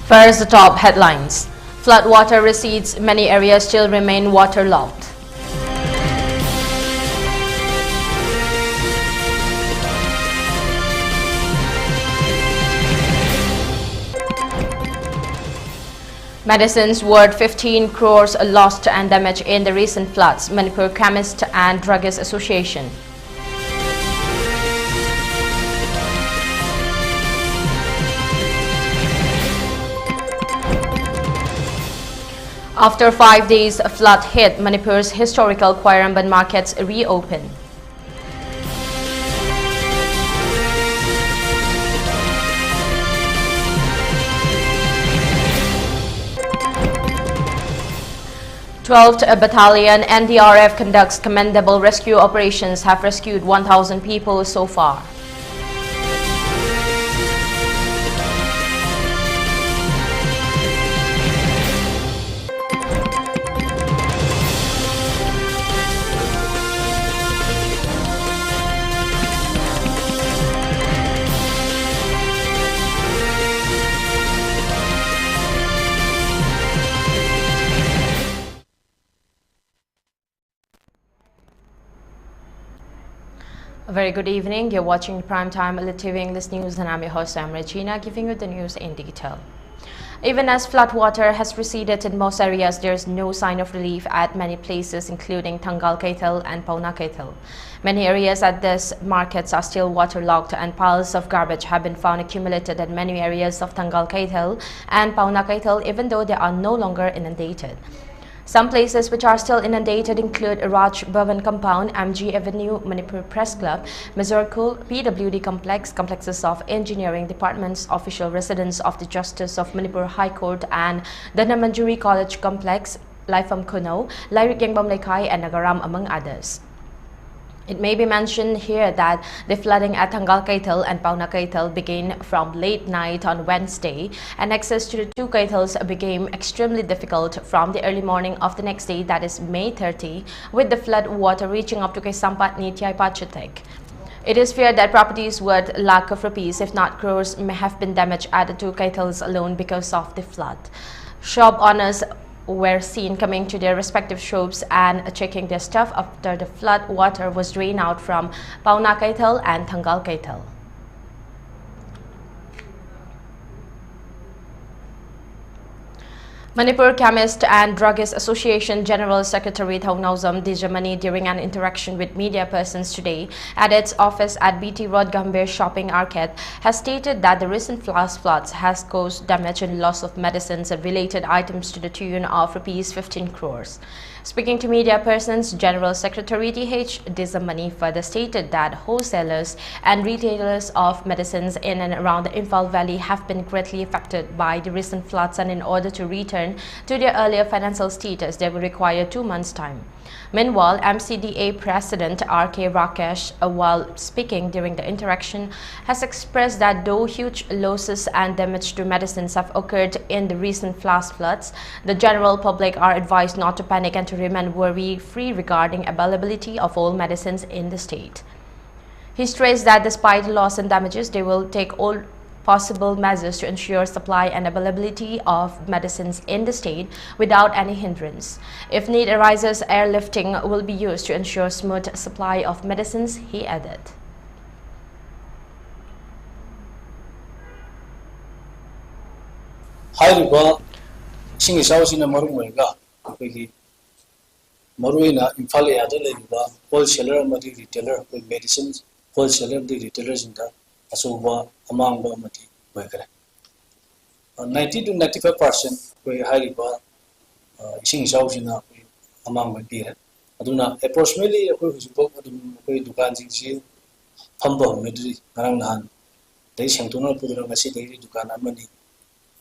First, the top headlines. Flood water recedes, many areas still remain waterlogged. Medicines worth 15 crores lost and damaged in the recent floods, Manipur Chemist and Druggist Association. After 5 days, a flood hit Manipur's historical Quairamban markets reopen. Twelfth Battalion NDRF conducts commendable rescue operations, have rescued 1,000 people so far. A very good evening. You're watching Primetime ELITETV English News and I'm your host, Ragina, giving you the news in detail. Even as flood water has receded in most areas, there is no sign of relief at many places, including Thangal Kaital and Pauna Kaital. Many areas at these markets are still waterlogged and piles of garbage have been found accumulated in many areas of Thangal Kaital and Pauna Kaital, even though they are no longer inundated. Some places which are still inundated include Raj Bhavan Compound, MG Avenue, Manipur Press Club, Mazurkul, PWD Complex, complexes of engineering departments, official residence of the Justice of Manipur High Court and the Namanjuri College Complex, Laifam Kuno, Lairik Yangbam Laikai and Nagaram, among others. It may be mentioned here that the flooding at Thangal Kaital and Pauna Kaital began from late night on Wednesday, and access to the two Kaitals became extremely difficult from the early morning of the next day, that is May 30, with the flood water reaching up to Kaisampat Nityai Pachatek. It is feared that properties worth lakhs of rupees, if not crores, may have been damaged at the two Kaitals alone because of the flood. Shop owners were seen coming to their respective shops and checking their stuff after the flood water was drained out from Pauna Kaital and Thangal Kaital. Manipur Chemist and Druggist Association General Secretary Thaunauzam Dijamani, during an interaction with media persons today at its office at BT Road Gambhir Shopping Arcade, has stated that the recent floods has caused damage and loss of medicines and related items to the tune of Rs 15 crores. Speaking to media persons, General Secretary TH Dijamani further stated that wholesalers and retailers of medicines in and around the Imphal Valley have been greatly affected by the recent floods, and in order to return to their earlier financial status, they will require 2 months' time. Meanwhile, MCDA President R.K. Rakesh, while speaking during the interaction, has expressed that though huge losses and damage to medicines have occurred in the recent flash floods, the general public are advised not to panic and to remain worry-free regarding availability of all medicines in the state. He stressed that despite the loss and damages, they will take all possible measures to ensure supply and availability of medicines in the state without any hindrance. If need arises, airlifting will be used to ensure smooth supply of medicines, he added. Moreay na Imphal area leriba wholesaler amadi retailer medicines wholesaler the retailers in the asoba among the amadi boykare 90 to 95% we hariba sing sausina among the period aduna approximately we dukan jingsi phambo medri ngarang nahan dei sengtuna pudra ngasi dei dukan amani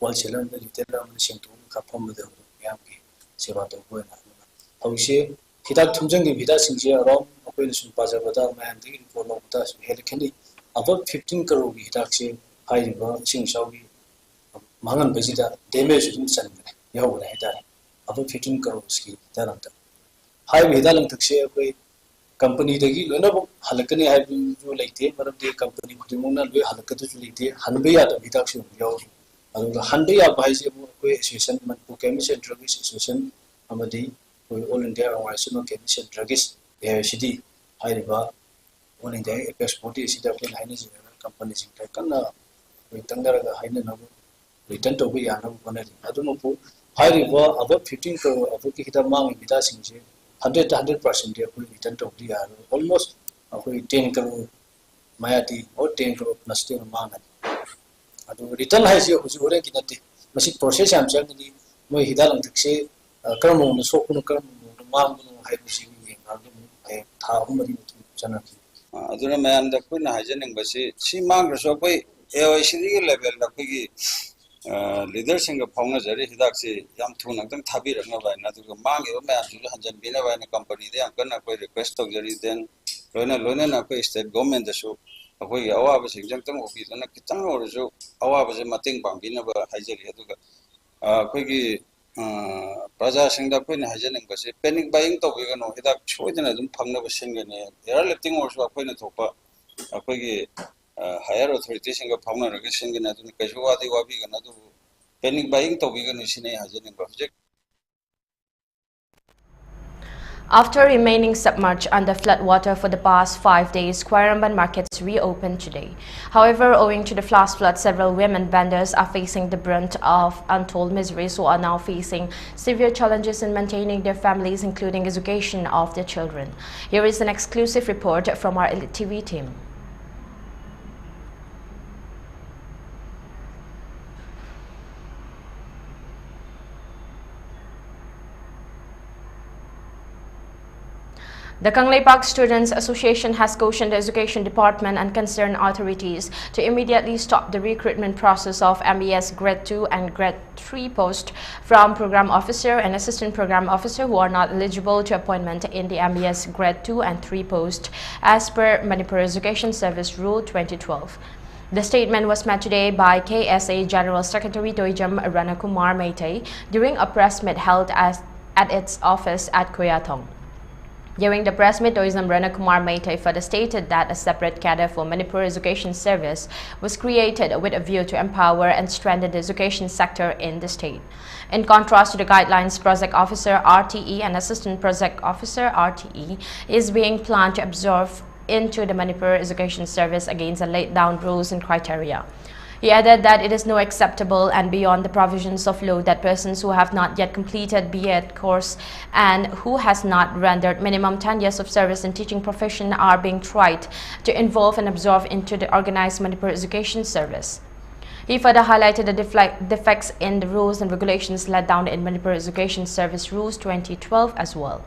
wholesaler the retailer amani sengtuna ka phambo de yamki seba to boina However, Hidak Tumjang Vida Sinja around Operation Pazabada man the follow us helically about 15 crore Hidaksi, High River, Sing Shawi, Mangan Besida, damage in San Yaw about 15 crore ski, Taranta. High Vidalan Taxi company the Lunabo, Halakani have been late, but the company Kudimuna, Halakatu late, Hanbea, the Hidaksi, Yaw, ꯑꯗꯨꯒ ꯍꯟꯕ ꯌꯥꯕ ꯍꯥꯏꯁꯤꯕꯨ ꯑꯩꯈꯣꯏ association Manipur ꯀꯦꯃꯤꯁ and druggists association ꯑꯃꯗꯤ ꯑꯩꯈꯣꯏ all India organisation of ꯀꯦꯃꯤꯁ and druggists AICD ꯍꯥꯏꯔꯤꯕ ꯑꯣꯜ ꯏꯟꯗꯤꯌꯥ ꯑꯦꯄꯦꯛꯁ ꯕꯣꯗꯤ ꯑꯁꯤꯗ ꯑꯩꯈꯣꯏꯅ ꯍꯥꯏꯅꯖꯔꯒ ꯀꯝꯄꯅꯤꯁꯤꯡꯗ ꯀꯟꯅ ꯑꯩꯈꯣꯏ ꯇꯪꯅꯔꯒ ꯍꯥꯏꯅꯅꯕ ꯔꯤꯇꯔꯟ ꯇꯧꯕ ꯌꯥꯅꯕ ꯍꯣꯠꯅꯔꯤ ꯑꯗꯨꯃꯛꯄꯨ ꯍꯥꯏꯔꯤꯕ ꯑꯕꯞ 15 crore ꯑꯕꯞꯀꯤ ꯍꯤꯗꯥꯛ ꯃꯥꯡꯉꯤꯕ ꯍꯤꯗꯥꯛꯁꯤꯡꯁꯦ 100% ꯑꯩꯈꯣꯏ ꯔꯤꯇꯔꯟ ꯇꯧꯕꯗꯤ ꯌꯥꯔꯣꯏ ꯑꯣꯜꯃꯣꯁט ꯑꯩꯈꯣꯏ 10 crore mayati or 10 crore plus 10 mangani adu return haisi huju hore ki nate masi process am changni moi hidal angse karmo no sokunu karmo no mangunu haibisi yengardu ai tha humari chanaki aduna mayam da kuna hajening basi si mang so koi AICD level da koi leader singa phawna jari hidak si yam thuna dang thabi rangna ba na du mang e mayam ju hanjan bina ba na company de am kana koi request tok jari den loina na koi state government da su akoi awa ba sing jang tang office na kitang or ju awa ba je mating bang bina ba hajari aduga koi gi praja sing da koi na hajening basi panic buying tok ga no hidak choidana dum phangna ba singa ne air lifting or su akoi na thokpa akoi gi higher authorities singa phawna raga singa na dun kaiju wadi wabi ga na du panic buying tok ga no sine hajening ba project. After remaining submerged under floodwater for the past 5 days, Quairamban markets reopened today. However, owing to the flash flood, several women vendors are facing the brunt of untold miseries who are now facing severe challenges in maintaining their families, including education of their children. Here is an exclusive report from our ELITETV team. The Kangleipak Students Association has cautioned the Education Department and concerned authorities to immediately stop the recruitment process of MES Grade 2 and Grade 3 posts from Program Officer and Assistant Program Officer who are not eligible to appointment in the MES Grade 2 and 3 post as per Manipur Education Service Rule 2012. The statement was made today by KSA General Secretary Doijam Ranakumar Meitei during a press meet held at its office at Koyatong. During the press meet, Doizam Ranakumar Meitei further stated that a separate cadre for Manipur Education Service was created with a view to empower and strengthen the education sector in the state. In contrast to the guidelines, Project Officer RTE and Assistant Project Officer RTE is being planned to absorb into the Manipur Education Service against the laid down rules and criteria. He added that it is no acceptable and beyond the provisions of law that persons who have not yet completed B.Ed course and who has not rendered minimum 10 years of service in teaching profession are being tried to involve and absorb into the organized Manipur Education Service. He further highlighted the defects in the rules and regulations laid down in Manipur Education Service Rules 2012 as well.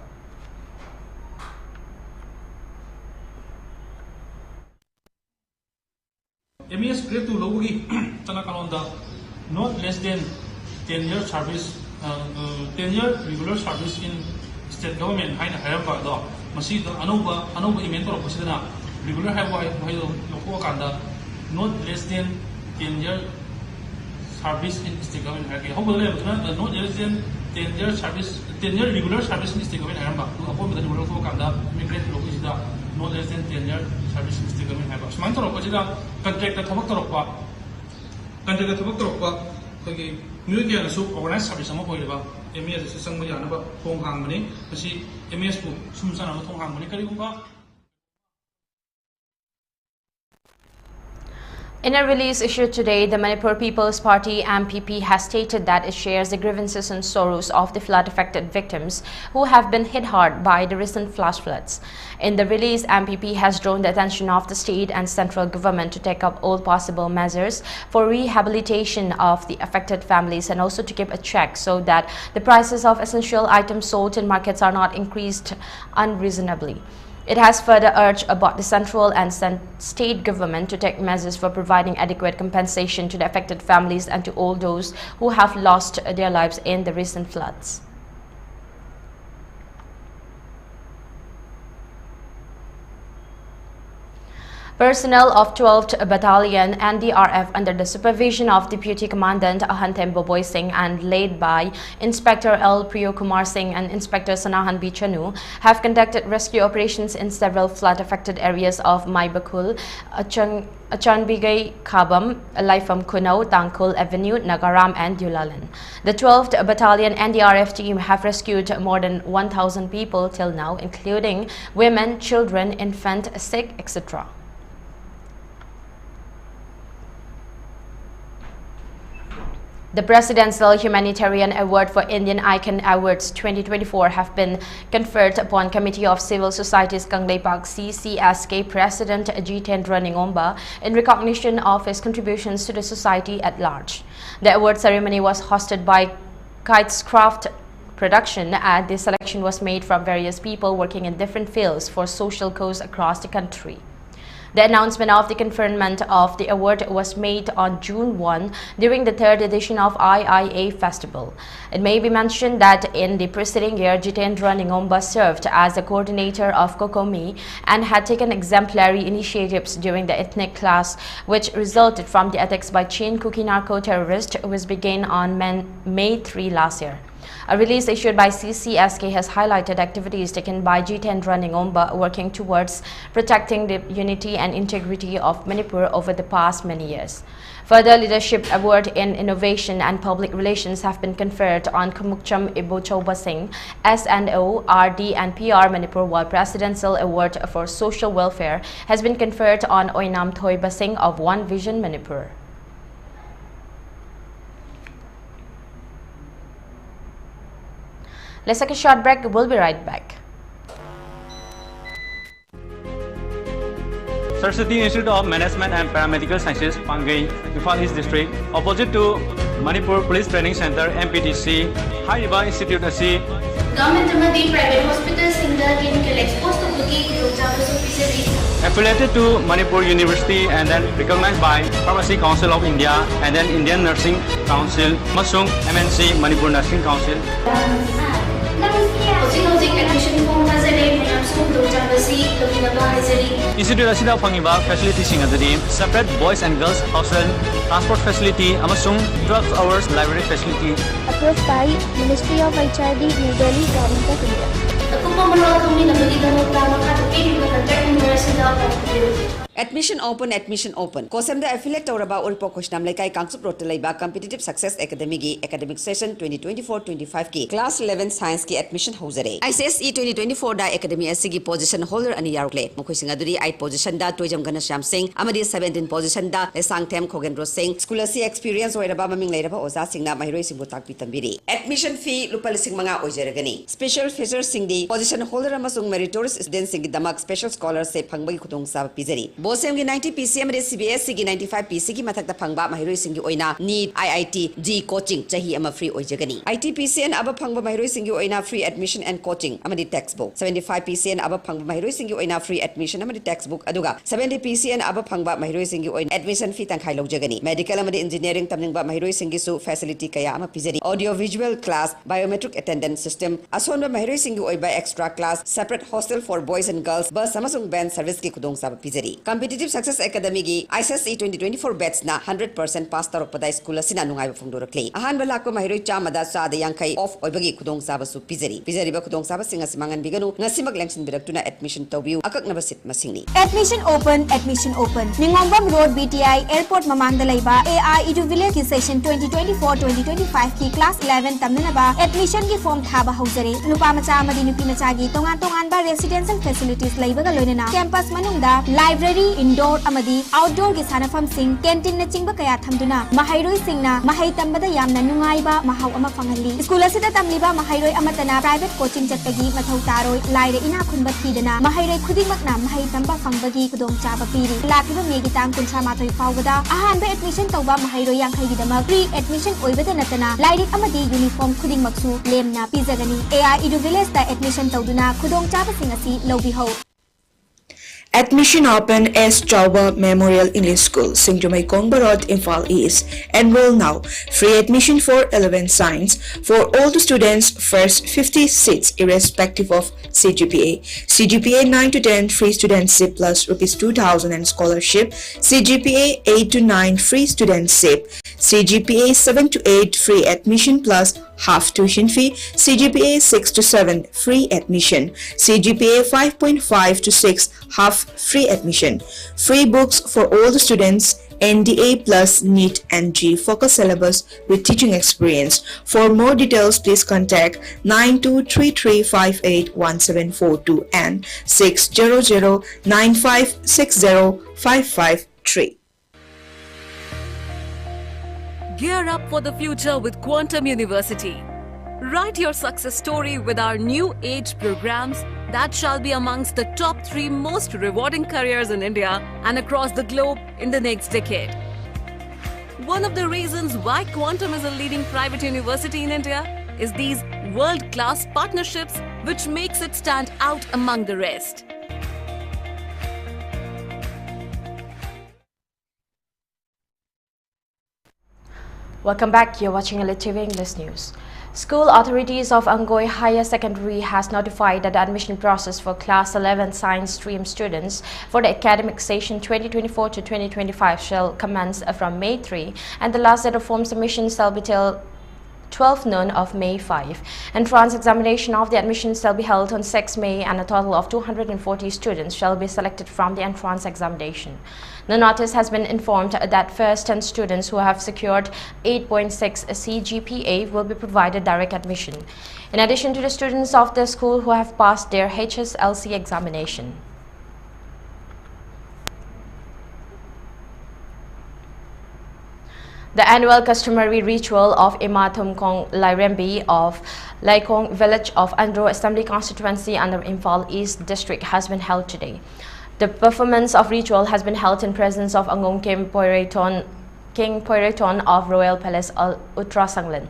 MES grade 2 logi tana kalonda not less than 10-year service 10-year regular service in state government haina hayamba do masi do anoba event ro pasidana regular hayo loko kanda not less than 10-year service in state government hayo hobo le not less than 10-year service 10-year regular service in state government hayamba apo medan loko kanda grade logi sida no less than 10-year service in state government have. Semangat orang pasti contract terhubung terhubung, contract terhubung terhubung. Kaki new dia nasuk organize service sama boleh ba. MES sesang macam mana ba? Thong hang ni, pasti MES pun sumsan nama thong hang ni kali umpa. In a release issued today, the Manipur People's Party MPP has stated that it shares the grievances and sorrows of the flood-affected victims who have been hit hard by the recent flash floods. In the release, MPP has drawn the attention of the state and central government to take up all possible measures for rehabilitation of the affected families and also to keep a check so that the prices of essential items sold in markets are not increased unreasonably. It has further urged about the central and state government to take measures for providing adequate compensation to the affected families and to all those who have lost their lives in the recent floods. Personnel of 12th Battalion NDRF under the supervision of Deputy Commandant Ahantem Boboy Singh and led by Inspector L. Priyo Kumar Singh and Inspector Sanahan B. Chanu have conducted rescue operations in several flood-affected areas of Maibakul, Achanbigay, Kabam, Laifam Kunau, Tangkul Avenue, Nagaram and Dulalan. The 12th Battalion NDRF team have rescued more than 1,000 people till now, including women, children, infant, sick, etc. The Presidential Humanitarian Award for Indian Icon Awards 2024 have been conferred upon Committee of Civil Society's Kangleipak CCSK President Jitendra Ningomba in recognition of his contributions to the society at large. The award ceremony was hosted by Kitescraft Production, and the selection was made from various people working in different fields for social cause across the country. The announcement of the conferment of the award was made on June 1 during the 3rd edition of IIA Festival. It may be mentioned that in the preceding year, Jitendra Ningomba served as the coordinator of Kokomi and had taken exemplary initiatives during the ethnic class, which resulted from the attacks by chain cookie narco-terrorists, which began on May 3 last year. A release issued by CCSK has highlighted activities taken by Jitendra Ningomba working towards protecting the unity and integrity of Manipur over the past many years. Further Leadership Award in Innovation and Public Relations have been conferred on Kamukcham Ibochoba Singh, SNO, RD and PR Manipur, while Presidential Award for Social Welfare has been conferred on Oinam Thoiba Singh of One Vision Manipur. Let's take a short break. We'll be right back. Saraswati Institute of Management and Paramedical Sciences, Pangai, Imphal East District, opposite to Manipur Police Training Center, MPTC, Hariba Institute AC. Government private hospitals in the clinical exposed to the affiliated to Manipur University and then recognized by Pharmacy Council of India and then Indian Nursing Council, Masung MNC Manipur Nursing Council. Institute asida fangiba facility sing adadi separate boys and girls hostel, transport facility, amasung 12 hours library facility. Approved by Ministry of HRD, New Delhi, Government of India. Admission open. Kosem the affiliate Toraba Ulpo Koshnam Lekai Kangsup Rotalaiba Competitive Success Academy Academic Session 2024-25 K Class 11 Science Ki Admission Hosere. ICSE 2024 da Academy Asigi position holder ani Yarkle. Mokosingaduri 8 position da Toijam Ganasham Singh, Amadi 17 position da Lesang Tem Kogendro Singh, Schoolasi experience or Rabama Ming Leraba Oza Singna Mahiro Simbutak Pitambiri. Admission fee Lupalising Manga Ojeragani. Special features Singdi, position holder Amasung meritorious students Sing Damak Special Scholars Se Pangbai Kutung Sab Pizeri. Bosem gi 90 PCM de CBSC gi 95 PC gi mathakta phangba mahiroi singi oina NEET IIT G coaching chahi ama free oijagani. IT PCN aba phangba mahiroi singi oina free admission and coaching amadi textbook. 75 PCN aba phangba mahiroi singi oina free admission amadi textbook aduga 70 PCN aba phangba mahiroi singi oina admission fee tangkhai lojagani. Medical amadi engineering tamningba mahiroi singi su facility kaya ama pizari. Audio visual class, biometric attendance system, asonba mahiroi singi oiba extra class, separate hostel for boys and girls, bus samasung band service ki kudong sa pizari. Competitive Success Academy gi ICSE 2024 batch na 100% pass tarokpada school asina nungai phangdorakle. Ahan balako mahiroi chamada sada yankai off oibagi kudong saba su pizari ba kudong saba singa simangan biganu ngasimak lengsin biraktuna admission tawbiu akaknaba sit masingni. Admission open. Ningombam Road BTI Airport Mamangda laiba AI Iduvile ki session 2024-2025 ki class 11 tamnaba admission ki form thaba hausare. Nupa macha amadi nupi macha gi tongan ba residential facilities laibaga loinena campus manungda library indoor amadi outdoor gi sanafam sing canteen na chingba kaya thamduna mahairoi singna mahai tambada yamna nungaiba mahau ama fangali. School asida tamliba mahairoi amatana private coaching chatagi mathau taroi laire ina khunba thidana mahairoi khudingmakna mahai tamba fangbagi kudong chaba piri. Lakiba megi tang kuncha mathoi fawgada ahanba admission tawba mahairoi yankhai gi dama free admission oibada natana laire amadi uniform khudingmaksu lemna pizagani. AI Edu Village da admission tawduna kudong chaba singasi lobi ho. Admission open as Chauba Memorial English School, Singjumay Kongbarot, Imphal East. Enroll now. Free admission for 11 Science for all the students. First 50 seats irrespective of CGPA. CGPA 9 to 10 free studentship plus rupees 2,000 and scholarship. CGPA 8 to 9 free studentship. CGPA 7 to 8 free admission plus half tuition fee. CGPA 6 to 7 free admission. CGPA 5.5 to 6 half free admission. Free books for all the students. NDA plus NEET and G focus syllabus with teaching experience. For more details, please contact 9233581742 and 60095605553. Gear up for the future with Quantum University. Write your success story with our new age programs that shall be amongst the top 3 most rewarding careers in India and across the globe in the next decade. One of the reasons why Quantum is a leading private university in India is these world-class partnerships which makes it stand out among the rest. Welcome back. You're watching ELITETV English News. School authorities of Angoi Higher Secondary has notified that the admission process for Class 11 Science Stream students for the academic session 2024 to 2025 shall commence from May 3, and the last date of form submission shall be till 12 noon of May 5. Entrance examination of the admission shall be held on 6 May, and a total of 240 students shall be selected from the entrance examination. The notice has been informed that first 10 students who have secured 8.6 CGPA will be provided direct admission, in addition to the students of the school who have passed their HSLC examination. The annual customary ritual of Ima Thumkong Lairembi of Laikong village of Andro Assembly Constituency under Imphal East District has been held today. The performance of ritual has been held in presence of Angong King Poireton of Royal Palace Utrasanglan.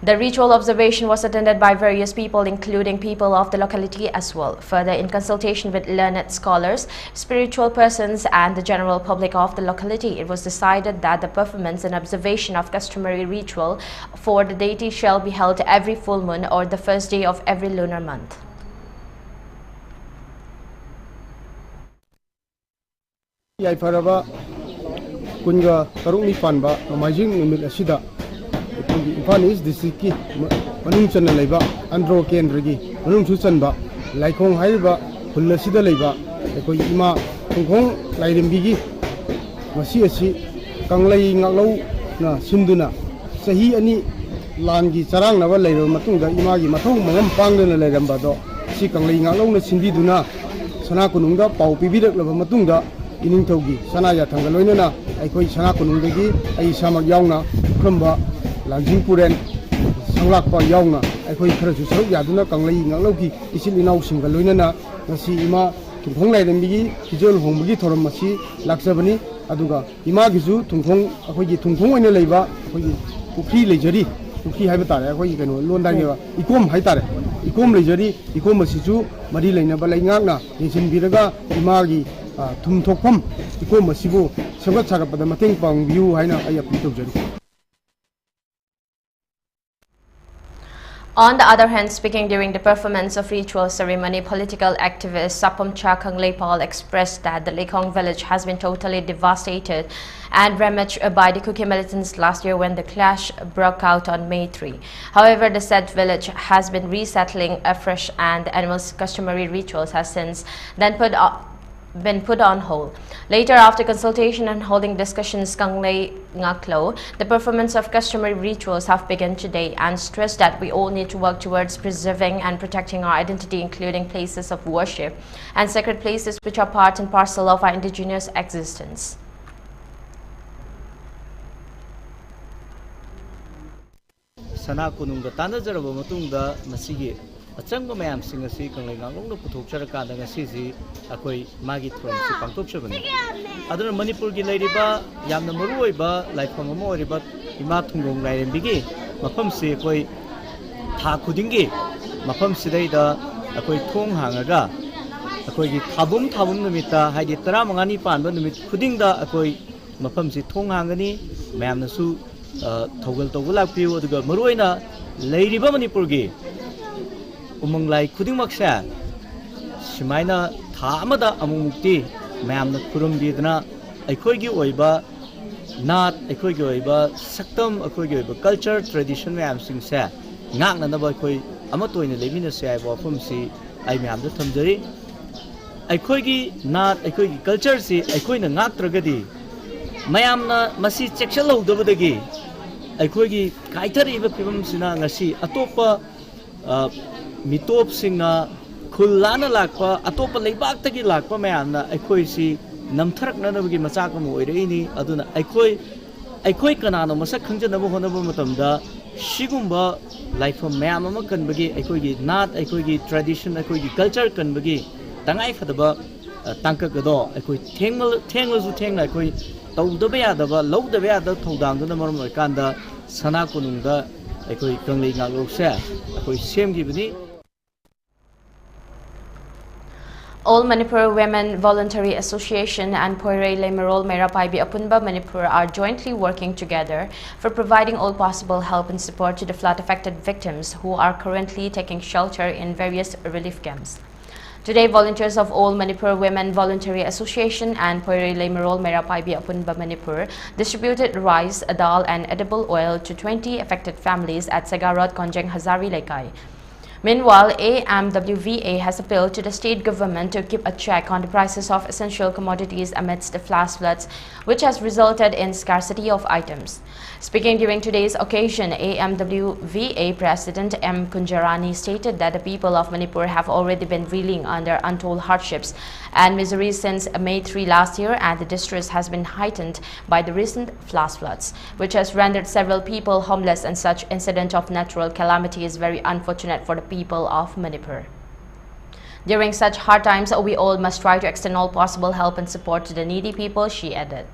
The ritual observation was attended by various people, including people of the locality as well. Further, in consultation with learned scholars, spiritual persons and the general public of the locality, it was decided that the performance and observation of customary ritual for the deity shall be held every full moon or the first day of every lunar month. Yaifaraba kunga tarungni panba amazing numit asida Imphal East District ki manung chana leiba Andro Kendra gi manung chu chanba Laikong haiba hulla sida leiba ekoi ima thongkhong lairembi gi masi asi kanglai ngaklo na sinduna sahi ani lan gi charang na ba leiro matungda ima gi mathong mangam pangdena leiramba do si kanglai ngaklo na sindiduna sana kunungda pau pibirak laba matungda ining thogi sana ya thangaloina aikoi sana kunungdagi ai samak yauna khamba lanjing puren sanglak pa yauna aikoi kharasu saruk yaduna kanglai ngakloki isil inau singaloina na ngasi ima thungkhong lairembi hijol hongbagi thoram masi laksabani aduga ima gisu thungkhong akoi gi thungkhong oina leiba akoi pukhi lejari pukhi haiba tare akoi keno londai ne ikom hai tare ikom lejari ikom masisu mari leina ba laingakna yesin biraga ima gi thum thokpham ikom masibu sagat sagapada mateng pang view haina ai appeal tawjari. On the other hand, speaking during the performance of ritual ceremony, political activist Sapamcha Kanglepal expressed that the Laikong village has been totally devastated and ravaged by the Kuki militants last year when the clash broke out on May 3. However, the said village has been resettling afresh, and the annual customary rituals has since then been put on hold. Later, after consultation and holding discussions, Kanglei Ngaklo, the performance of customary rituals have begun today, and stressed that we all need to work towards preserving and protecting our identity, including places of worship and sacred places which are part and parcel of our indigenous existence. Sana kunungda tanazaraba matungda masigi achangba mayam sing asi kanglai ngalongna puthokchara kada ngasi akoi magi throm si pangtokchabani aduna Manipur gi leiriba yamna maru oiba laifam ama oriba ima thungong lairembigi mafam si akoi tha khudingi mafam sidaida akoi thong hangaga ꯑꯩꯈꯣꯏꯒꯤ ꯊꯥꯕꯨꯝ ꯅꯨꯃꯤꯠꯇ ꯍꯥꯏꯗꯤ 15ꯅꯤ ꯄꯥꯟꯕ ꯅꯨꯃꯤꯠ ꯈꯨꯗꯤꯡꯗ ꯑꯩꯈꯣꯏ ꯃꯐꯝꯁꯤ ꯊꯣꯡ ꯍꯥꯡꯒꯅꯤ ꯃꯌꯥꯝꯅꯁꯨ ꯊꯧꯒꯜ ꯇꯧꯕ ꯂꯥꯛꯄꯤꯌꯨ ꯑꯗꯨꯒ ꯃꯔꯨꯑꯣꯏꯅ ꯂꯩꯔꯤꯕ ꯃꯅꯤꯄꯨꯔꯒꯤ ꯎꯃꯪ ꯂꯥꯏ ꯈꯨꯗꯤꯡꯃꯛꯁꯦ ꯁꯨꯃꯥꯏꯅ ꯊꯥ ꯑꯃꯗ ꯑꯃꯨꯛꯃꯨꯛꯇꯤ ꯃꯌꯥꯝꯅ ꯈꯨꯔꯨꯝꯕꯤꯗꯅ ꯑꯩꯈꯣꯏꯒꯤ ꯑꯣꯏꯕ ꯅꯥꯠ ꯑꯩꯈꯣꯏꯒꯤ ꯑꯣꯏꯕ ꯁꯛꯇꯝ ꯑꯩꯈꯣꯏꯒꯤ ꯑꯣꯏꯕ ꯀꯜꯆꯔ ꯇ꯭ꯔꯦꯗꯤꯁꯟ ꯃꯌꯥꯝꯁꯤꯡꯁꯦ ꯉꯥꯛꯅꯅꯕ ꯑꯩꯈꯣꯏ ꯑꯃꯠꯇ ꯑꯣꯏꯅ ꯂꯩꯃꯤꯟꯅꯁꯦ ꯍꯥꯏꯕ ꯋꯥꯐꯝꯁꯤ ꯑꯩ ꯃꯌꯥꯝꯗ ꯊꯝꯖꯔꯤ ꯑꯩꯈꯣꯏꯒꯤ ꯅꯥꯠ ꯑꯩꯈꯣꯏꯒꯤ ꯀꯜꯆꯔꯁꯤ ꯑꯩꯈꯣꯏꯅ ꯉꯥꯛꯇ꯭ꯔꯒꯗꯤ ꯃꯌꯥꯝꯅ ꯃꯁꯤ ꯆꯦꯛꯁꯤꯜꯍꯧꯗꯕꯗꯒꯤ ꯑꯩꯈꯣꯏꯒꯤ ꯀꯥꯏꯊꯔꯛꯏꯕ ꯐꯤꯕꯝꯁꯤꯅ ꯉꯁꯤ ꯑꯇꯣꯞꯄ ꯃꯤꯇꯣꯞꯁꯤꯡꯅ ꯈꯨꯜ ꯂꯥꯟꯅ ꯂꯥꯛꯄ ꯑꯇꯣꯞꯄ ꯂꯩꯕꯥꯛꯇꯒꯤ ꯂꯥꯛꯄ ꯃꯌꯥꯝꯅ ꯑꯩꯈꯣꯏꯁꯤ ꯅꯝꯊꯔꯛꯅꯅꯕꯒꯤ ꯃꯆꯥꯛ ꯑꯃ ꯑꯣꯏꯔꯛꯏꯅꯤ ꯑꯗꯨꯅ ꯑꯩꯈꯣই ꯀꯅꯥꯅꯣ ꯃꯁꯛ ꯈꯪꯖꯅꯕ ꯍꯣꯠꯅꯕ ꯃꯇꯝꯗ ꯁꯤꯒꯨꯝꯕ ꯂꯥꯏꯐꯝ ꯃꯌꯥꯝ ꯑꯃ ꯀꯟꯕꯒꯤ ꯑꯩꯈꯣꯏꯒꯤ ꯅꯥꯠ ꯑꯩꯈꯣꯏꯒꯤ ꯇ꯭ꯔꯦꯗꯤꯁꯟ ꯑꯩꯈꯣꯏꯒꯤ ꯀꯜꯆꯔ ꯀꯟꯕꯒꯤ ꯇꯉꯥꯏ ꯐꯗꯕ ꯇꯥꯡꯀꯛ ꯑꯗꯣ ꯑꯩꯈꯣꯏ ꯊꯦꯡꯂꯁꯨ ꯊꯦꯡꯅ ꯑꯩꯈꯣꯏ ꯇꯧꯗꯕ ꯌꯥꯗꯕ ꯂꯧꯗꯕ ꯌꯥꯗꯕ ꯊꯧꯗꯥꯡꯗꯨꯅ ꯃꯔꯝ ꯑꯣꯏꯔꯀꯥꯟꯗ ꯁꯅꯥ ꯀꯣꯅꯨꯡꯗ ꯑꯩꯈꯣꯏ ꯀꯪꯂꯩ ꯉꯥꯛꯂꯣꯛꯁꯦ ꯑꯩꯈꯣꯏ ꯁꯦꯝꯈꯤꯕꯅꯤ. All Manipur Women Voluntary Association and Moreay Lemerol Merapaibi Apunba Manipur are jointly working together for providing all possible help and support to the flood-affected victims who are currently taking shelter in various relief camps. Today, volunteers of All Manipur Women Voluntary Association and Moreay Lemerol Merapaibi Apunba Manipur distributed rice, dal and edible oil to 20 affected families at Segarot, Konjeng, Hazari Lekai. Meanwhile, AMWVA has appealed to the state government to keep a check on the prices of essential commodities amidst the flash floods, which has resulted in scarcity of items. Speaking during today's occasion, AMWVA President M. Kunjarani stated that the people of Manipur have already been reeling under untold hardships and misery since May 3 last year, and the distress has been heightened by the recent flash floods, which has rendered several people homeless, and such incident of natural calamity is very unfortunate for the people of Manipur. During such hard times, we all must try to extend all possible help and support to the needy people, she added.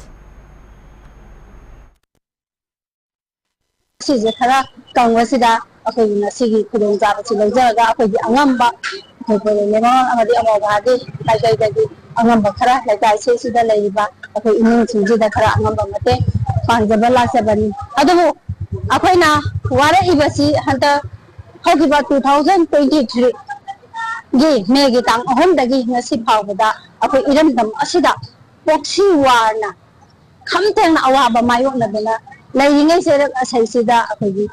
However, 2023 May gitang ahom dagi ngasi phawda akoi iram dam asida proxy war na khamteng na awaba mayok na bena laingai se asai sida akoi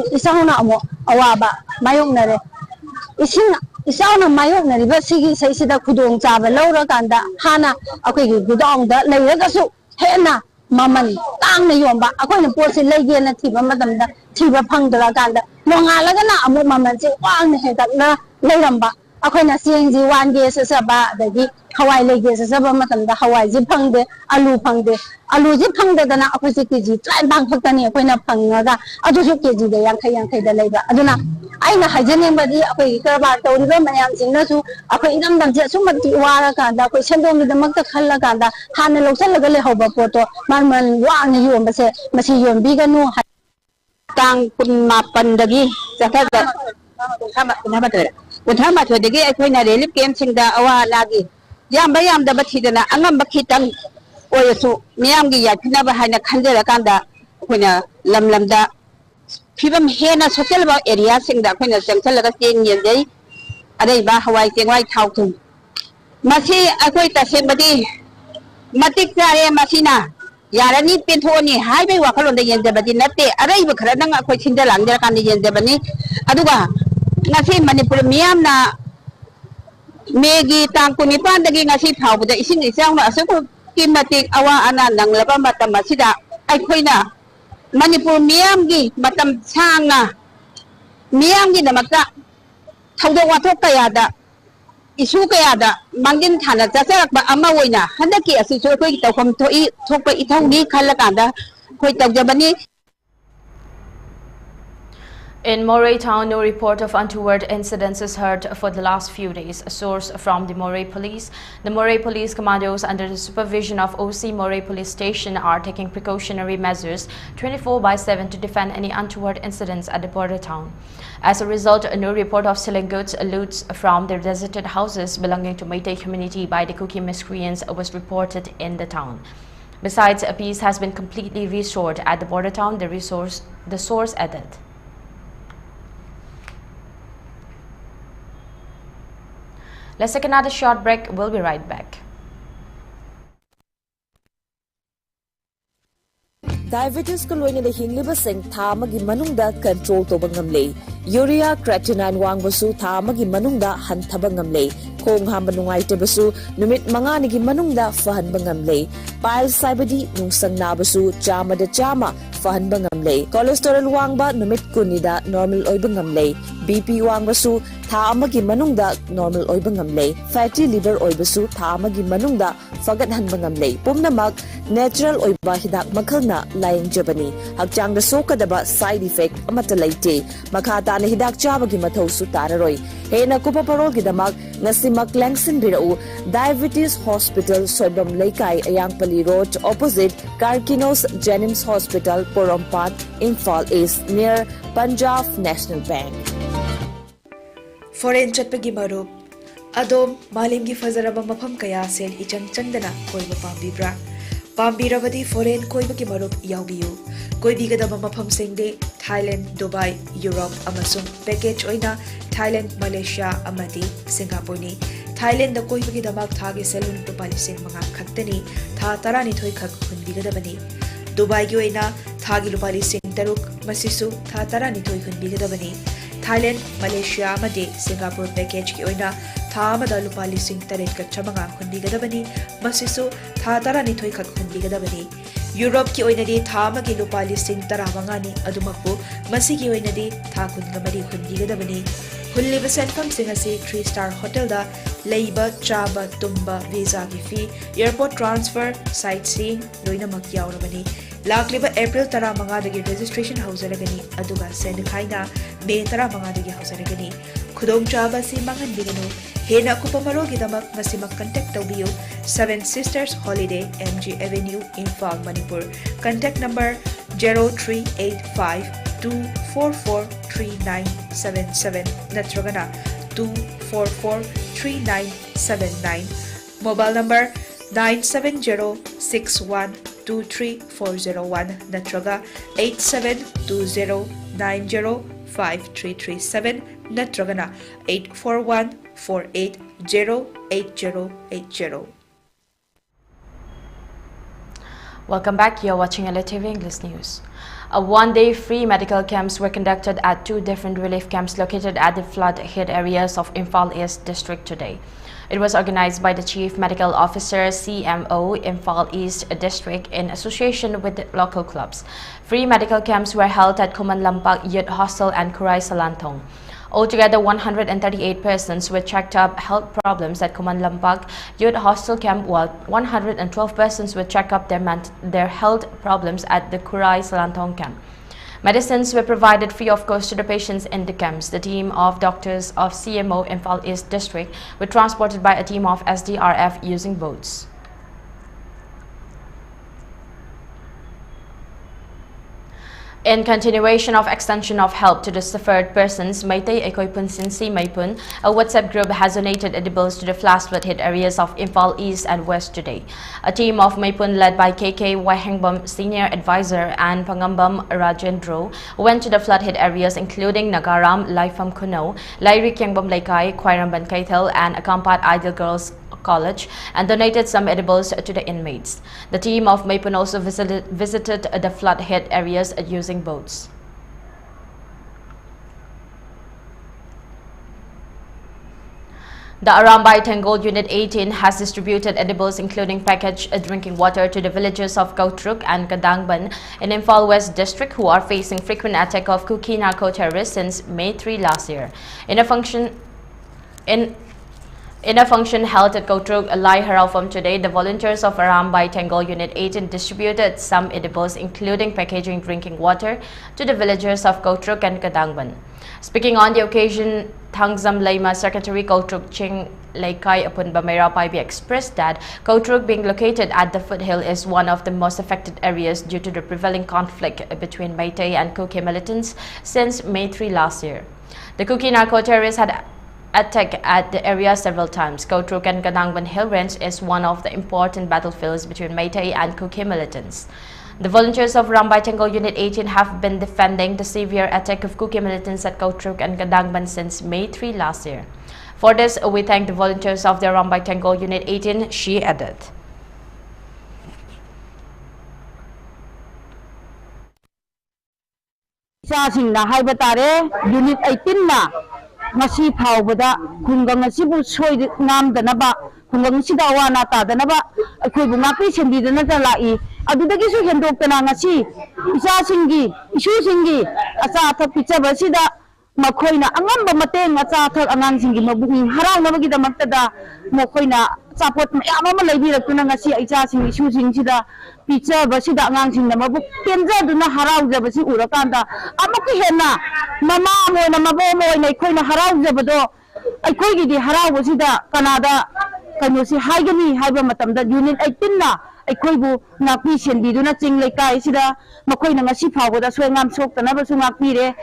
isang na amo awaba mayok na re isang na mayok na riba sigi sai sida khudong chaba lawra kanda hana akoi gi gudong da lairaga su hena maman tang na yomba akoi na posi laige na thiba madam da thiba phangdra kanda nongalaga na amo maman se wang na hedak na lairamba akoi na singji wan ge sasaba dagi hawai lege sasaba matam da hawai ji phangde alu ji phangde da na akoi se kg trai bang phakani akoi na phangaga adu su kg da yang khai da laiba aduna aina hajane badi akoi karba tawriba mayam jingna su akoi inam dam je sumati wara ka da akoi sendom da makta khalla ka da hana loksalaga le hoba poto man wang ni yom base masi yom bi ganu tang kun mapan dagi jakata Uthama to degi akoina relief camp singda awa lagi yam da bathidana angam bakhitang oyasu miyamgi yathina ba haina khanjara kanda akoina lamda phibam hena social ba area singda akoina chamchalaga chen yelgai adai ba hawai tengwai thauthum masi akoi tasembadi matik sare masina yarani penthoni haibai wakhalonda yenjabadi natte arai ba khara nang akoi sinda langdara kan yenjabani aduga ngasi Manipur miyam na megi tangkuni pandagi ngasi phawda ising isang na asu kimatik awa ana nanglaba matam asida aikoina Manipur miyam gi matam sanga miyam gi namakta thawda wathok kayada isu kayada mangin thana chacharakba ama oina handaki asu so koi tawkham thoi thokpa ithangni khalakanda koi tawjabani. In Moreay town, no report of untoward incidents is heard for the last few days. A source from the Moreay police. The Moreay police commandos under the supervision of OC Moreay police station are taking precautionary measures 24/7 to defend any untoward incidents at the border town. As a result, no report of stealing goods, loots from the deserted houses belonging to Meitei community by the Kuki miscreants was reported in the town. Besides, a peace has been completely restored at the border town, the source added. Let's take another short break. We'll be right back. Diabetes ko loina da hingliba sing tha magi manungda control to bangamle. Urea creatinine wangbasu tha magi manungda hanthaba ngamle. Khong hamba nungai te basu numit mangani gi manungda fahan bangamle. Pile saibadi nungsang na basu chama da chama fahan bangamle. Cholesterol wangba numit kunida normal oy bangamle. BP wangbasu tha amagi manungda normal oy bangamle. Fatty liver oy basu tha amagi manungda fagat han bangamle. Pumnamak natural oy ba hidak makhalna layang jabani. Hakchang da sokadaba side effect amata laite. Makata na hidak chabagi mathau su tararoi. Hena kupa parol gidamak ngasimak langsin birau Diabetes Hospital Soyam Laikai Ayangpali Road opposite Karkinos Jenims Hospital Porompat Imphal East near Punjab National Bank. Foreign chatpagi marup adom malimgi fazaraba mafam kaya sen ichang chandana koiba pambibra pambirabadi foreign koibagi marup yaubiyu koibigadaba mafam singde Thailand, Dubai, Europe amasung package oina Thailand, Malaysia amadi Singapore ni Thailand da koibagi damak thagi selun rupali sing mga khattani tha tarani thoi khak hunbigadabani Dubai gi oina thagi rupali sing taruk masisu tha tarani thoi hunbigadabani Thailand, Malaysia amadi Singapore package ki oina tha amada rupali sing taret ka chamanga hunbigadabani masisu tha tarani thoi khak hunbigadabani Europe ki oinadi tha amagi rupali sing taramangani adumakbu masigi oinadi tha kungamari hunbigadabani Hulliba senfam sing asi 3-star hotel da leiba chaba tumba visa ki fee airport transfer sightseeing loina mak yaurabani lakliba April tara manga dagi registration hauseragani aduga sen khaina May tara manga dagi hauseragani khudong chaba si mangan biganu hena kupamaro gidamak masimak contact tawbiyo 7 Sisters Holiday MG Avenue Imphal Manipur contact number 038524439977 natragana 2443979 mobile number 97061234001 natraga 8720905337 natragana 84148808080. Welcome back. You're watching ELITETV English News. A one-day free medical camps were conducted at 2 different relief camps located at the flood-hit areas of Imphal East District today. It was organized by the Chief Medical Officer CMO Imphal East District in association with the local clubs. Free medical camps were held at Kuman Lampak Youth Hostel and Kurai Salantong. Altogether, 138 persons were checked up health problems at Kuman Lampak Youth Hostel camp, while 112 persons were checked up their health problems at the Kurai Salantong camp. Medicines were provided free of cost to the patients in the camps. The team of doctors of CMO Imphal East District were transported by a team of SDRF using boats. In continuation of extension of help to the suffered persons, Meitei Ekoipun Sinsi Maipun, a WhatsApp group has donated edibles to the flood-hit areas of Imphal East and West today. A team of Maipun led by KK Wahengbam Senior Advisor and Pangambam Rajendro went to the flood-hit areas including Nagaram, Laifam Kuno, Lairi Kyangbam Laikai, Kwairamban Kaithel and Akampat Ideal Girls College and donated some edibles to the inmates. The team of Maipun also visited the flood-hit areas using boats. The Arambai Tengol Unit 18 has distributed edibles including packaged drinking water to the villages of Kautruk and Kadangban in Imphal West District who are facing frequent attack of Kuki narco terrorists since May 3 last year. In In a function held at Kotruk Lai Haraufam today, the volunteers of Arambai Tengol Unit 18 distributed some edibles, including packaging drinking water, to the villagers of Kotruk and Kadangban. Speaking on the occasion, Thangzam Laima Secretary Kotruk Ching Laikai Apunba Meirapaibi expressed that Kotruk, being located at the foothill, is one of the most affected areas due to the prevailing conflict between Meitei and Kuki militants since May 3 last year. The Kuki narco-terrorists had attacked at the area several times. Kotruk and Kadangban Hill Range is one of the important battlefields between Meitei and Kuki militants. The volunteers of Rambai Tengol Unit 18 have been defending the severe attack of Kuki militants at Kotruk and Kadangban since May 3 last year. For this, we thank the volunteers of the Rambai Tengol Unit 18, she added. Unit 18 ngasi phawbada khungang asibu soi namdanaba khungang sida wana tadanaba akhoi bungapi sendidana lai adudagi su hendoktana ngasi isa singi isu singi asa athak pichaba sida makhoina angamba mateng acha athak angang singi mabung harawnabagi damaktada makhoina sapot mayama laibirakuna ngasi isa singi isu singida pichaba sida angang singna mabuk tenjaduna harawjabasi urakanda amuki henna mama moina mabo moina khoina harawjabado aikhoigidi harawbasida kanada kanosi haigani haiba matamda unit 18 na aikhoibu ngakpi sendiduna ching leikai sida makhoina ngasi phawada soingam soktana basu ngakpire.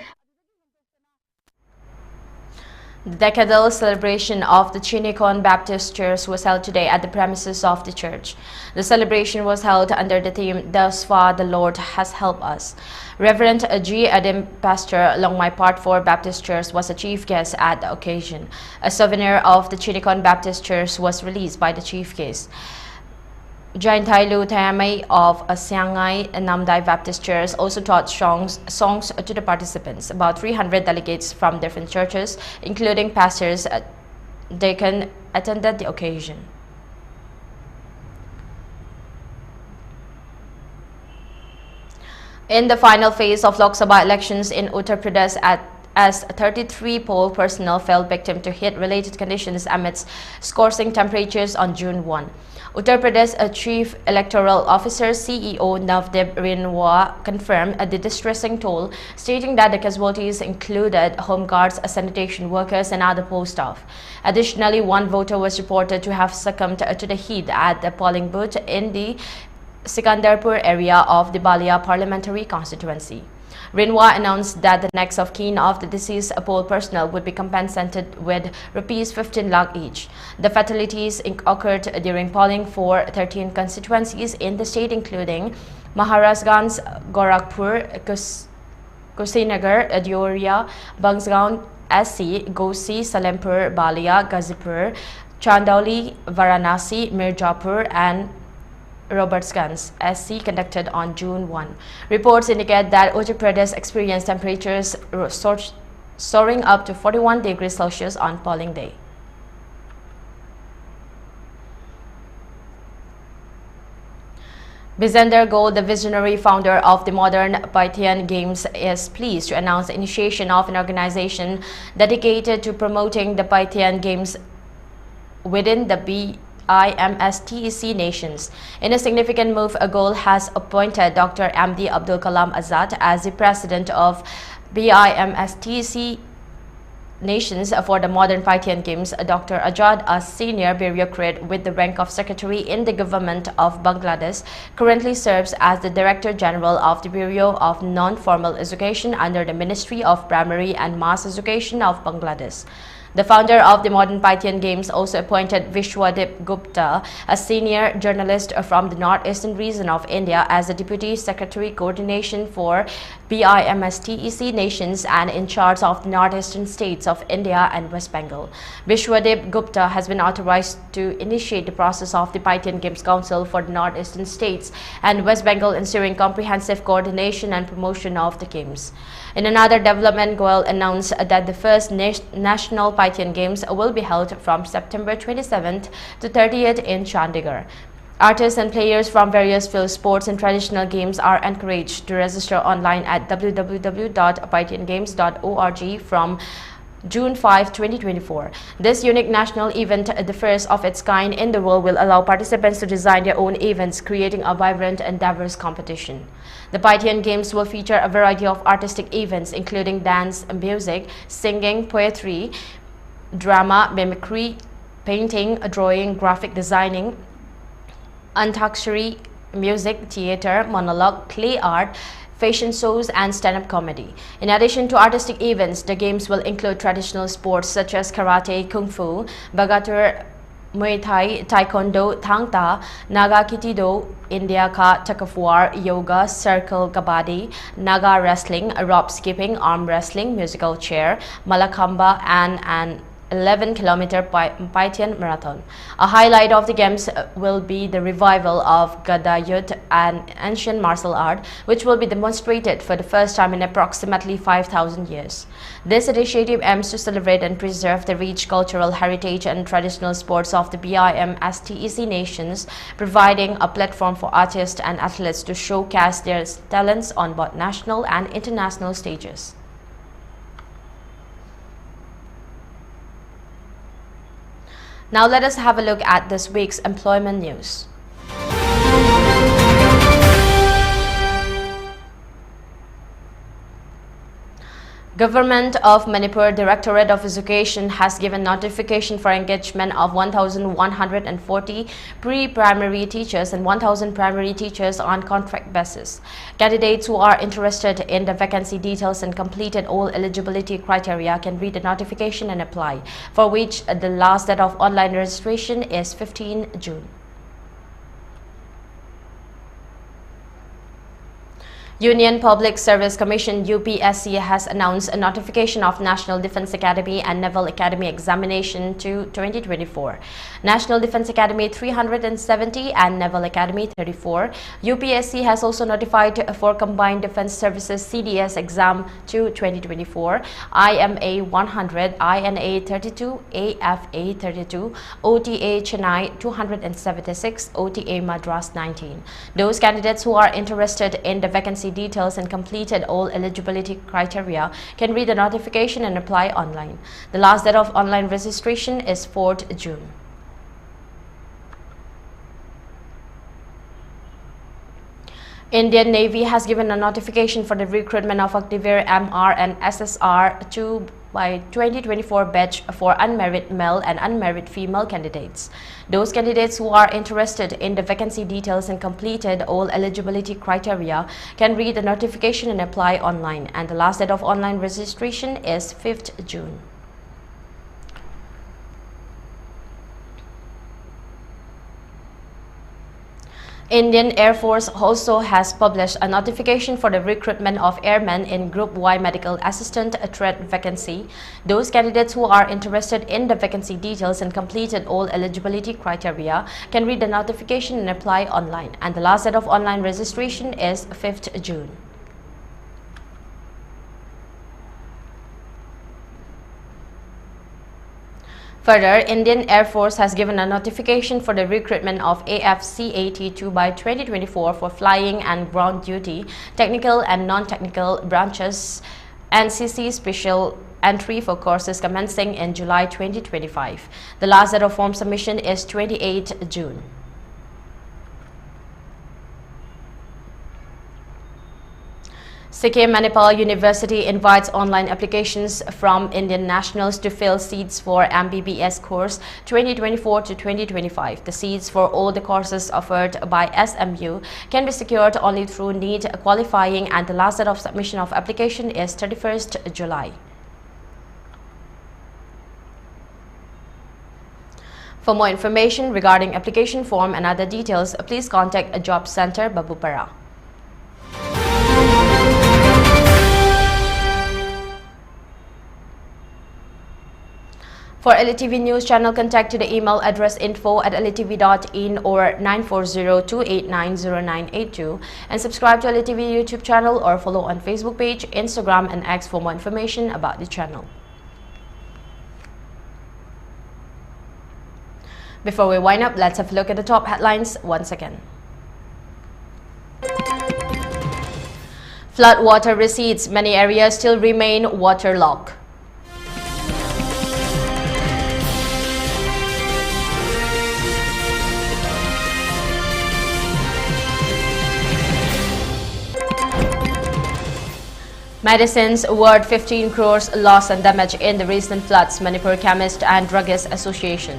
The decadal celebration of the Chinikon Baptist Church was held today at the premises of the church. The celebration was held under the theme, "Thus far the Lord has helped us." Reverend G. Adam, pastor along my Part 4 Baptist Church, was a chief guest at the occasion. A souvenir of the Chinikon Baptist Church was released by the chief guest. Jaintailu Tayamay of Siangai Namdai Baptist Church also taught songs to the participants. About 300 delegates from different churches, including pastors, deacon, attended the occasion. In the final phase of Lok Sabha elections in Uttar Pradesh, as 33 poll personnel fell victim to heat-related conditions amidst scorching temperatures on June 1. Uttar Pradesh Chief Electoral Officer CEO Navdeep Rinwa confirmed the distressing toll, stating that the casualties included home guards, sanitation workers and other poll staff. Additionally, one voter was reported to have succumbed to the heat at the polling booth in the Sikandarpur area of the Balia parliamentary constituency. Rinwa announced that the next of kin of the deceased poll personnel would be compensated with Rs 15 lakh each. The fatalities occurred during polling for 13 constituencies in the state, including Maharashganj, Gorakhpur, Kusinagar, Deoria, Bansgaon, SC, Gosi, Salempur, Balia, Gazipur, Chandauli, Varanasi, Mirzapur and Robertsganj SC conducted on June 1. Reports indicate that Uttar Pradesh experienced temperatures soaring up to 41 degrees Celsius on polling day. Bizender Gold, the visionary founder of the modern Pythian Games, is pleased to announce the initiation of an organization dedicated to promoting the Pythian Games within the BIMSTEC nations. In a significant move, Gold has appointed Dr. Amdi Abdul Kalam Azad as the president of BIMSTEC nations for the modern Pythian Games. Dr. Azad, a senior bureaucrat with the rank of secretary in the government of Bangladesh, currently serves as the Director General of the Bureau of Non-Formal Education under the Ministry of Primary and Mass Education of Bangladesh. The founder of the modern Pythian Games also appointed Vishwadip Gupta, a senior journalist from the northeastern region of India, as the Deputy Secretary Coordination for BIMSTEC nations and in charge of the northeastern states of India and West Bengal. Vishwadip Gupta has been authorized to initiate the process of the Pythian Games Council for the northeastern states and West Bengal, ensuring comprehensive coordination and promotion of the Games. In another development, Goel announced that the first National Pythian Games will be held from September 27th to 30th in Chandigarh. Artists and players from various field sports and traditional games are encouraged to register online at www.pythiangames.org from June 5, 2024. This unique national event, the first of its kind in the world, will allow participants to design their own events, creating a vibrant and diverse competition. The Pythian Games will feature a variety of artistic events, including dance, music, singing, poetry, drama, mimicry, painting, drawing, graphic designing, antaksari, music, theater, monologue, clay art, fashion shows, and stand-up comedy. In addition to artistic events, the games will include traditional sports such as karate, kung fu, bagatur, Muay Thai, Taekwondo, Thang Ta, Naga Kitido, India Ka, Tug of War, Yoga, Circle Kabaddi, Naga Wrestling, Rope Skipping, Arm Wrestling, Musical Chair, Malakamba, and an 11-kilometer Pythian Marathon. A highlight of the games will be the revival of Gadayut, an ancient martial art, which will be demonstrated for the first time in approximately 5,000 years. This initiative aims to celebrate and preserve the rich cultural heritage and traditional sports of the BIM-STEC nations, providing a platform for artists and athletes to showcase their talents on both national and international stages. Now let us have a look at this week's employment news. Government of Manipur Directorate of Education has given notification for engagement of 1,140 pre-primary teachers and 1,000 primary teachers on contract basis. Candidates who are interested in the vacancy details and completed all eligibility criteria can read the notification and apply, for which the last date of online registration is 15 June. Union Public Service Commission UPSC has announced a notification of National Defense Academy and Naval Academy Examination 2 2024. National Defense Academy 370 and Naval Academy 34. UPSC has also notified for Combined Defense Services CDS Exam 2 2024, IMA 100, INA 32, AFA 32, OTA Chennai 276, OTA Madras 19. Those candidates who are interested in the vacancy details and completed all eligibility criteria can read the notification and apply online. The last date of online registration is 4th June. Indian Navy has given a notification for the recruitment of Agniveer MR and SSR 2 by 2024 batch for unmarried male and unmarried female candidates. Those candidates who are interested in the vacancy details and completed all eligibility criteria can read the notification and apply online, and the last date of online registration is 5th June. Indian Air Force also has published a notification for the recruitment of airmen in Group Y Medical Assistant Threat vacancy. Those candidates who are interested in the vacancy details and completed all eligibility criteria can read the notification and apply online, and the last date of online registration is 5th June. Further, Indian Air Force has given a notification for the recruitment of AFCAT 2 by 2024 for flying and ground duty, technical and non-technical branches, NCC special entry for courses commencing in July 2025. The last date of form submission is 28 June. CK Manipur University invites online applications from Indian nationals to fill seats for MBBS course 2024 to 2025. The seats for all the courses offered by SMU can be secured only through NEET qualifying, and the last date of submission of application is 31st July. For more information regarding application form and other details, please contact a Job Center, Babupara. For ELITETV News Channel, contact to the email address info@elitv.in or 940-289-0982, and subscribe to ELITETV YouTube channel or follow on Facebook page, Instagram and X for more information about the channel. Before we wind up, let's have a look at the top headlines once again. Flood water recedes, many areas still remain waterlogged. Medicines worth 15 crores loss and damage in the recent floods, Manipur Chemist and Druggist Association.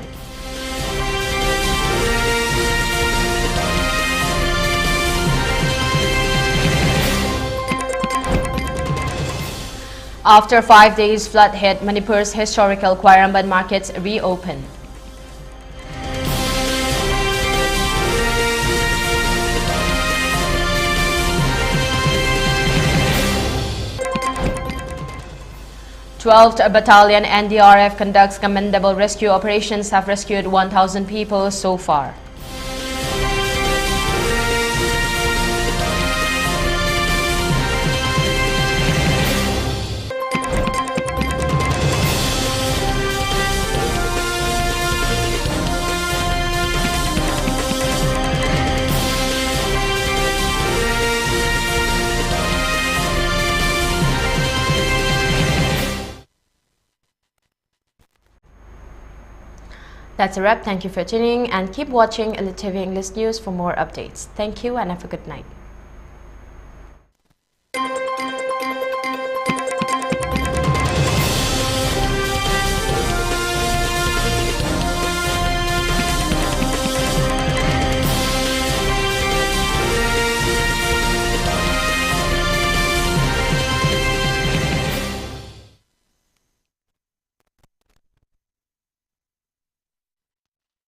After 5 days flood hit, Manipur's historical Kwairamban markets reopen. th Battalion NDRF conducts commendable rescue operations, have rescued 1,000 people so far. That's a wrap. Thank you for tuning and keep watching ELITETV English News for more updates. Thank you and have a good night.